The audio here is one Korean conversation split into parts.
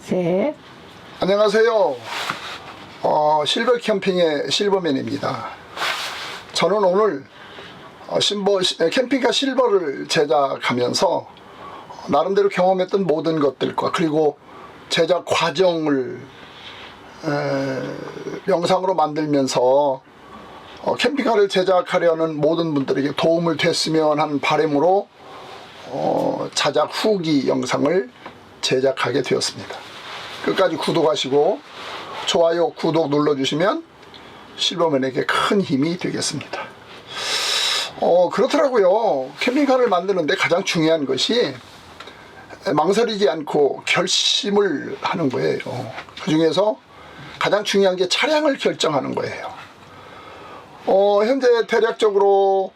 셋. 안녕하세요. 실버 캠핑의 실버맨입니다. 저는 오늘 캠핑카 실버를 제작하면서 나름대로 경험했던 모든 것들과 그리고 제작 과정을 영상으로 만들면서 캠핑카를 제작하려는 모든 분들에게 도움을 됐으면 하는 바람으로 자작 후기 영상을 제작하게 되었습니다. 끝까지 구독하시고 좋아요, 구독 눌러주시면 실버맨에게 큰 힘이 되겠습니다. 그렇더라고요. 캠핑카를 만드는데 가장 중요한 것이 망설이지 않고 결심을 하는 거예요. 그 중에서 가장 중요한 게 차량을 결정하는 거예요. 현재 대략적으로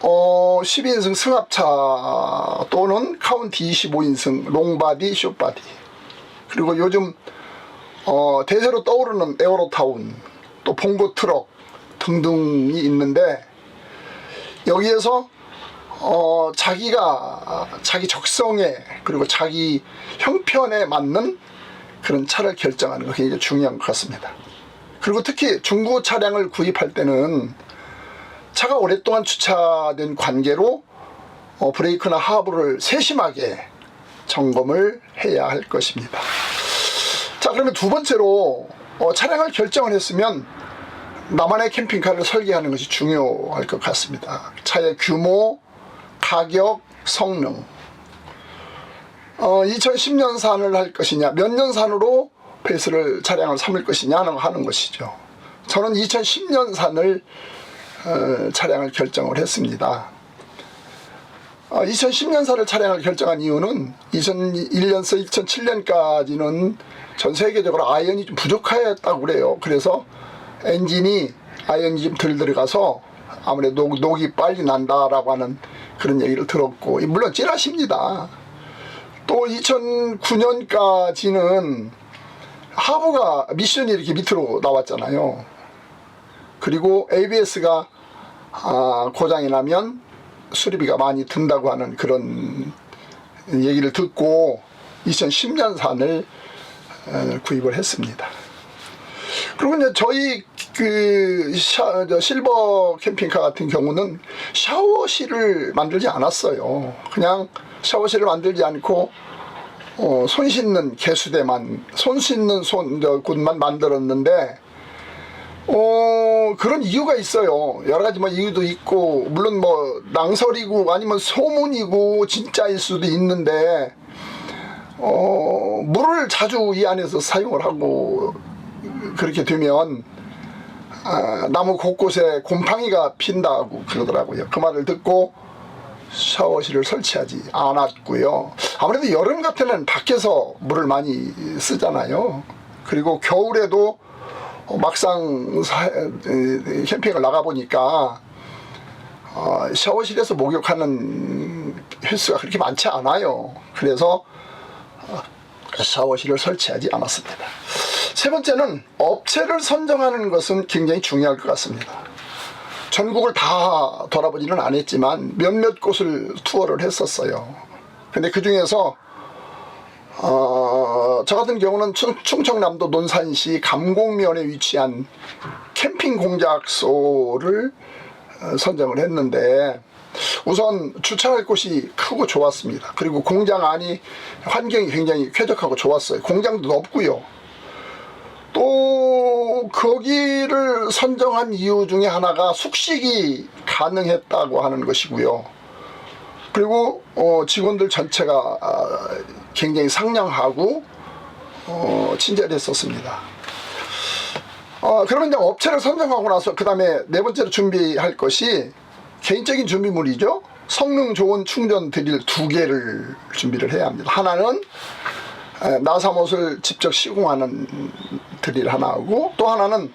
12인승 승합차 또는 카운티 25인승 롱바디, 숏바디, 그리고 요즘 대세로 떠오르는 에어로타운, 또 봉고 트럭 등등이 있는데, 여기에서 자기 적성에 그리고 자기 형편에 맞는 그런 차를 결정하는 것이 굉장히 중요한 것 같습니다. 그리고 특히 중고 차량을 구입할 때는 차가 오랫동안 주차된 관계로 브레이크나 하부를 세심하게 점검을 해야 할 것입니다. 자, 그러면 두 번째로 차량을 결정을 했으면 나만의 캠핑카를 설계하는 것이 중요할 것 같습니다. 차의 규모, 가격, 성능, 2010년산을 할 것이냐, 몇 년산으로 차량을 삼을 것이냐 하는 것이죠. 저는 2010년산을 차량을 결정을 했습니다. 2010년산을 차량을 결정한 이유는 2001년서 2007년까지는 전 세계적으로 아이언이 좀 부족했다고 그래요. 그래서 엔진이 아이언이 좀 덜 들어가서 아무래도 녹이 빨리 난다라고 하는 그런 얘기를 들었고, 물론 찌라십니다. 또 2009년까지는 하부가 미션이 이렇게 밑으로 나왔잖아요. 그리고 ABS가 고장이 나면 수리비가 많이 든다고 하는 그런 얘기를 듣고 2010년산을 구입을 했습니다. 그리고 이제 저희 실버 캠핑카 같은 경우는 샤워실을 만들지 않았어요. 그냥 샤워실을 만들지 않고 손 씻는 개수대만, 손 씻는 곳만 만들었는데, 그런 이유가 있어요. 여러 가지 이유도 있고, 물론 낭설이고 아니면 소문이고 진짜일 수도 있는데, 물을 자주 이 안에서 사용을 하고 그렇게 되면 나무 곳곳에 곰팡이가 핀다고 그러더라고요. 그 말을 듣고 샤워실을 설치하지 않았고요. 아무래도 여름 같은 데는 밖에서 물을 많이 쓰잖아요. 그리고 겨울에도 막상 캠핑을 나가보니까 샤워실에서 목욕하는 횟수가 그렇게 많지 않아요. 그래서 샤워실을 설치하지 않았습니다. 세 번째는 업체를 선정하는 것은 굉장히 중요할 것 같습니다. 전국을 다 돌아보지는 않았지만 몇몇 곳을 투어를 했었어요. 근데 그 중에서 저 같은 경우는 충청남도 논산시 감곡면에 위치한 캠핑 공작소를 선정을 했는데, 우선 주차할 곳이 크고 좋았습니다. 그리고 공장 안이 환경이 굉장히 쾌적하고 좋았어요. 공장도 넓고요. 또 거기를 선정한 이유 중에 하나가 숙식이 가능했다고 하는 것이고요. 그리고 직원들 전체가 굉장히 상냥하고 친절했었습니다. 그러면 이제 업체를 선정하고 나서 그 다음에 네 번째로 준비할 것이 개인적인 준비물이죠. 성능 좋은 충전 드릴 2개를 준비를 해야 합니다. 하나는 나사못을 직접 시공하는 드릴 하나하고, 또 하나는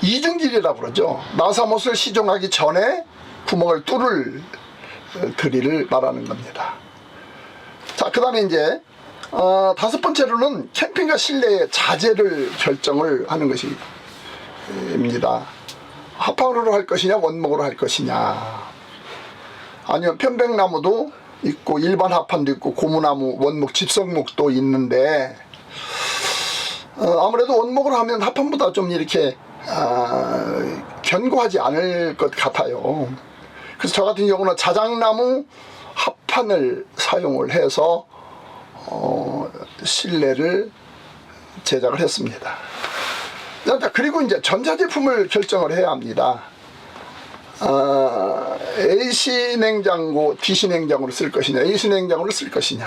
이중질이라고 그러죠. 나사못을 시공하기 전에 구멍을 뚫을 드릴을 말하는 겁니다. 자, 그 다음에 이제 다섯 번째로는 캠핑카 실내의 자재를 결정을 하는 것입니다. 합판으로 할 것이냐 원목으로 할 것이냐, 아니면 편백나무도 있고 일반 합판도 있고 고무나무, 원목, 집성목도 있는데, 아무래도 원목을 하면 합판보다 좀 이렇게 견고하지 않을 것 같아요. 그래서 저 같은 경우는 자작나무 합판을 사용을 해서 실내를 제작을 했습니다. 그리고 이제 전자제품을 결정을 해야 합니다. AC 냉장고, DC 냉장고를 쓸 것이냐, AC 냉장고를 쓸 것이냐,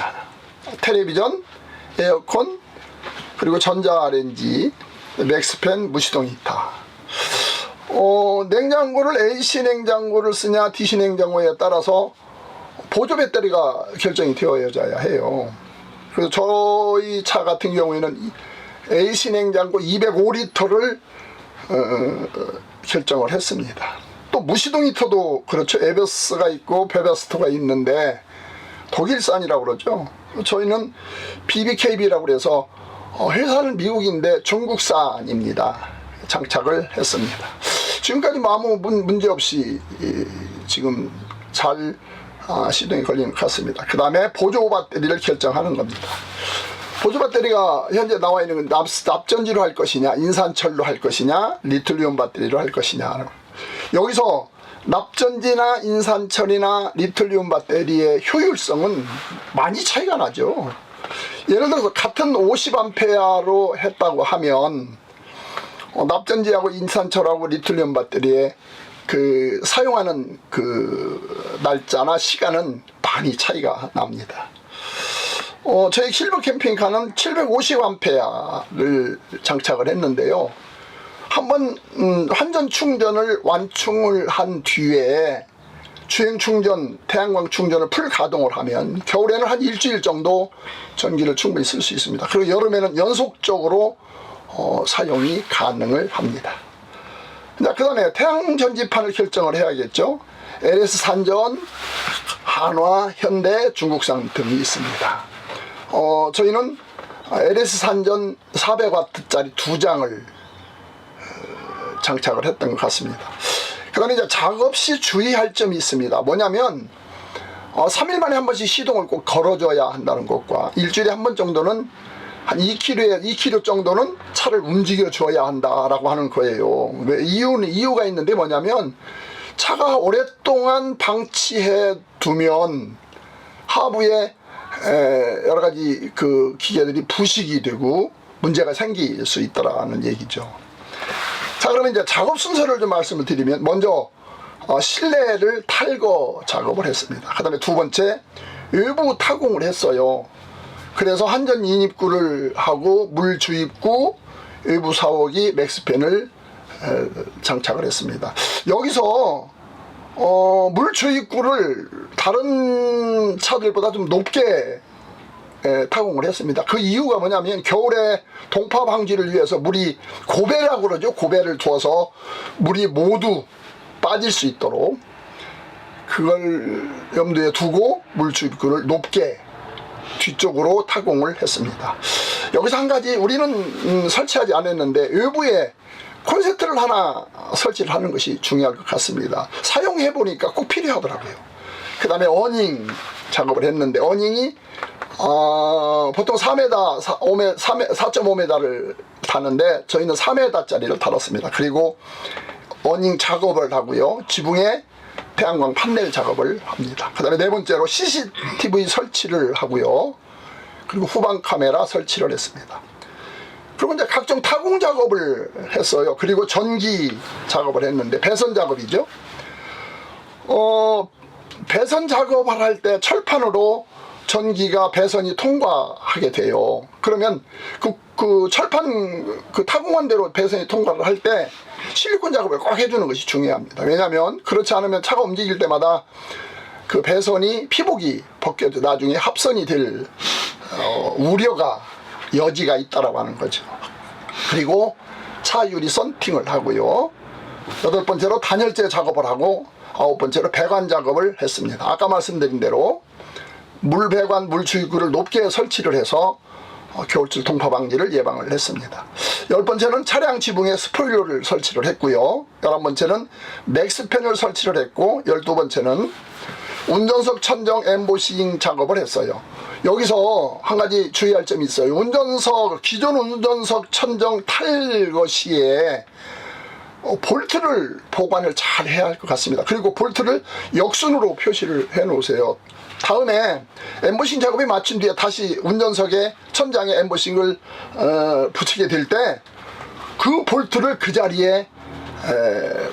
텔레비전, 에어컨, 그리고 전자레인지, 맥스팬, 무시동 히터. 냉장고를 AC 냉장고를 쓰냐, DC 냉장고에 따라서 보조 배터리가 결정이 되어져야 해요. 그래서 저희 차 같은 경우에는 AC 냉장고 205리터를 결정을 했습니다. 또 무시동 히터도 그렇죠. 에베스가 있고 베베스터가 있는데 독일산이라고 그러죠. 저희는 BBKB라고 그래서 회사는 미국인데 중국산입니다. 장착을 했습니다. 지금까지 아무 문제 없이 지금 잘 시동이 걸리는 것 같습니다. 그 다음에 보조 배터리를 결정하는 겁니다. 보조 배터리가 현재 나와 있는 건 납전지로 할 것이냐, 인산철로 할 것이냐, 리튬이온 배터리로 할 것이냐. 여기서 납전지나 인산철이나 리튬이온 배터리의 효율성은 많이 차이가 나죠. 예를 들어서 같은 50A로 했다고 하면 납전지하고 인산철하고 리튬이온 배터리의 그 사용하는 그 날짜나 시간은 많이 차이가 납니다. 저희 실버 캠핑카는 750A를 장착을 했는데요. 한번 완전 충전을 완충을 한 뒤에 주행 충전, 태양광 충전을 풀 가동을 하면 겨울에는 한 일주일 정도 전기를 충분히 쓸 수 있습니다. 그리고 여름에는 연속적으로 사용이 가능을 합니다. 자, 그 다음에 태양 전지판을 결정을 해야겠죠. LS 산전, 한화, 현대, 중국산 등이 있습니다. 저희는 LS 산전 400W짜리 2장을 장착을 했던 것 같습니다. 그 다음에 이제 작업 시 주의할 점이 있습니다. 뭐냐면 3일 만에 한 번씩 시동을 꼭 걸어줘야 한다는 것과 일주일에 한 번 정도는 한 2km 정도는 차를 움직여 줘야 한다라고 하는 거예요. 왜? 이유가 있는데 뭐냐면 차가 오랫동안 방치해 두면 하부에 여러 가지 그 기계들이 부식이 되고 문제가 생길 수 있다라는 얘기죠. 자, 그러면 이제 작업 순서를 좀 말씀을 드리면 먼저 실내를 탈거 작업을 했습니다. 그 다음에 두 번째 외부 타공을 했어요. 그래서 한전 인입구를 하고 물 주입구, 외부 사오기, 맥스팬을 장착을 했습니다. 여기서 물 주입구를 다른 차들보다 좀 높게 타공을 했습니다. 그 이유가 뭐냐면 겨울에 동파 방지를 위해서 물이 고배라고 그러죠. 고배를 두어서 물이 모두 빠질 수 있도록 그걸 염두에 두고 물 주입구를 높게 뒤쪽으로 타공을 했습니다. 여기서 한 가지 우리는 설치하지 않았는데 외부에 콘센트를 하나 설치를 하는 것이 중요할 것 같습니다. 사용해 보니까 꼭 필요하더라고요. 그 다음에 어닝 작업을 했는데 어닝이 보통 4.5m를 다는데 저희는 4m짜리를 달았습니다. 그리고 어닝 작업을 하고요. 지붕에 태양광 판넬 작업을 합니다. 그 다음에 네 번째로 CCTV 설치를 하고요. 그리고 후방 카메라 설치를 했습니다. 그리고 이제 각종 타공 작업을 했어요. 그리고 전기 작업을 했는데 배선 작업이죠. 배선 작업을 할 때 철판으로 전기가 배선이 통과하게 돼요. 그러면 그 철판 타공한 대로 배선이 통과를 할 때 실리콘 작업을 꼭 해주는 것이 중요합니다. 왜냐하면 그렇지 않으면 차가 움직일 때마다 그 배선이 피복이 벗겨져 나중에 합선이 될 우려가 여지가 있다라고 하는 거죠. 그리고 차 유리 썬팅을 하고요. 여덟 번째로 단열재 작업을 하고 아홉 번째로 배관 작업을 했습니다. 아까 말씀드린 대로 물 배관, 물 주입구를 높게 설치를 해서 겨울철 동파 방지를 예방을 했습니다. 열 번째는 차량 지붕에 스포일러를 설치를 했고요. 11번째는 맥스팬을 설치를 했고 12번째는 운전석 천정 엠보싱 작업을 했어요. 여기서 한 가지 주의할 점이 있어요. 운전석, 기존 운전석 천정 탈거 시에 볼트를 보관을 잘 해야 할 것 같습니다. 그리고 볼트를 역순으로 표시를 해 놓으세요. 다음에 엠보싱 작업이 마친 뒤에 다시 운전석에 천장에 엠보싱을 붙이게 될 때 그 볼트를 그 자리에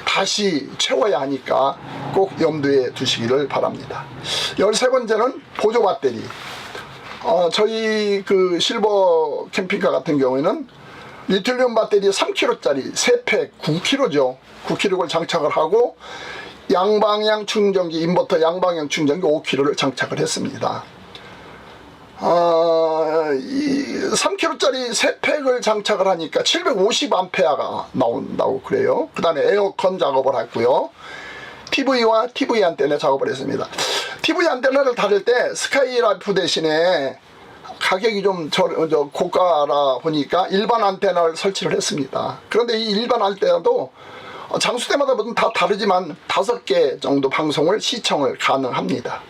다시 채워야 하니까 꼭 염두에 두시기를 바랍니다. 13번째는 보조 배터리. 저희 그 실버 캠핑카 같은 경우에는 리튬이온 배터리 3kg짜리 3팩 9kg죠. 9kg를 장착을 하고 양방향 충전기, 인버터 양방향 충전기 5kg를 장착을 했습니다. 이 3kg짜리 3팩을 장착을 하니까 750A가 나온다고 그래요. 그 다음에 에어컨 작업을 했고요. TV와 TV 안테나 작업을 했습니다. TV 안테나를 달을 때 스카이라이프 대신에 가격이 좀 고가라 보니까 일반 안테나를 설치를 했습니다. 그런데 이 일반 안테나도 장수대마다 다 다르지만 5개 정도 방송을 시청을 가능합니다.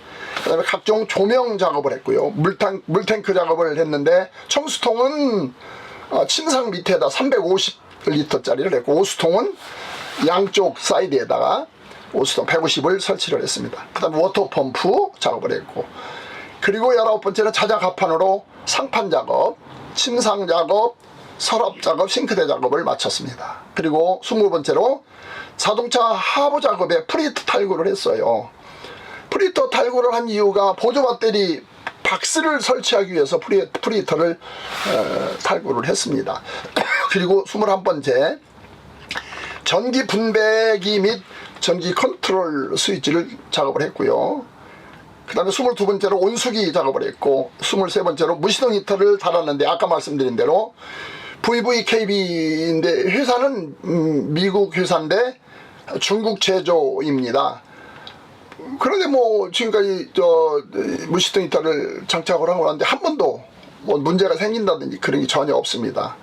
그 다음에 각종 조명 작업을 했고요. 물탱크 작업을 했는데 청수통은 침상 밑에다 350L짜리를 했고 오수통은 양쪽 사이드에다가 오수통 150을 설치를 했습니다. 그 다음에 워터펌프 작업을 했고, 그리고 19번째는 자작 합판으로 상판 작업, 침상 작업, 서랍 작업, 싱크대 작업을 마쳤습니다. 그리고 20번째로 자동차 하부 작업에 프리히터 탈구를 했어요. 프리히터 탈구를 한 이유가 보조 배터리 박스를 설치하기 위해서 프리히터를 탈구를 했습니다. 그리고 21번째 전기 분배기 및 전기 컨트롤 스위치를 작업을 했고요. 그 다음에 22번째로 온수기 작업을 했고, 23번째로 무시동 히터를 달았는데 아까 말씀드린 대로 VVKB인데 회사는 미국 회사인데 중국 제조입니다. 그런데 뭐 지금까지 무시동 히터를 장착을 하고 나는데 한 번도 뭐 문제가 생긴다든지 그런 게 전혀 없습니다.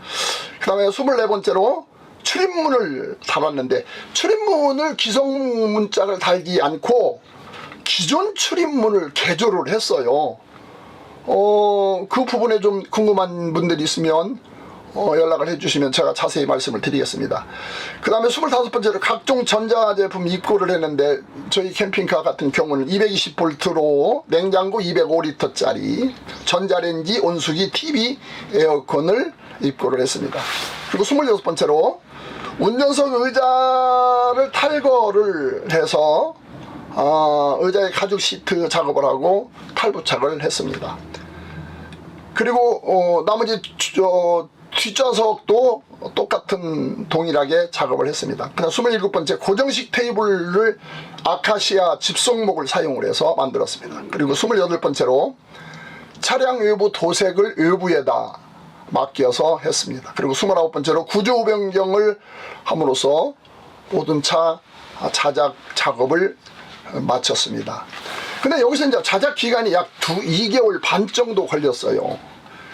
그 다음에 24번째로 출입문을 달았는데 출입문을 기성문짝을 달지 않고 기존 출입문을 개조를 했어요. 그 부분에 좀 궁금한 분들이 있으면 연락을 해주시면 제가 자세히 말씀을 드리겠습니다. 그 다음에 25번째로 각종 전자제품 입고를 했는데 저희 캠핑카 같은 경우는 220V로 냉장고 205L짜리 전자레인지, 온수기, TV, 에어컨을 입고를 했습니다. 그리고 26번째로 운전석 의자를 탈거를 해서 의자에 가죽 시트 작업을 하고 탈부착을 했습니다. 그리고 나머지 뒷좌석도 똑같은 동일하게 작업을 했습니다. 그다음 27번째 고정식 테이블을 아카시아 집속목을 사용을 해서 만들었습니다. 그리고 28번째로 차량 외부 도색을 외부에다 맡겨서 했습니다. 그리고 29번째로 구조 변경을 함으로써 모든 차 자작 작업을 마쳤습니다. 근데 여기서 이제 자작 기간이 약 2개월 반 정도 걸렸어요.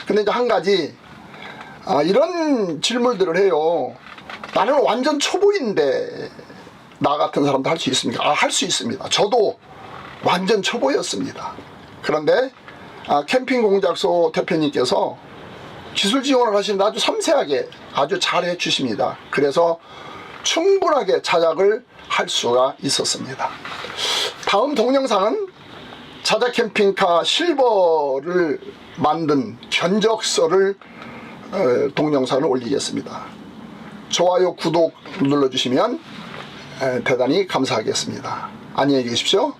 근데 이제 한 가지 이런 질문들을 해요. 나는 완전 초보인데 나 같은 사람도 할 수 있습니까? 할 수 있습니다. 저도 완전 초보였습니다. 그런데 캠핑 공작소 대표님께서 기술 지원을 하시는데 아주 섬세하게 아주 잘 해주십니다. 그래서 충분하게 자작을 할 수가 있었습니다. 다음 동영상은 자작 캠핑카 실버를 만든 견적서를 동영상을 올리겠습니다. 좋아요, 구독 눌러주시면 대단히 감사하겠습니다. 안녕히 계십시오.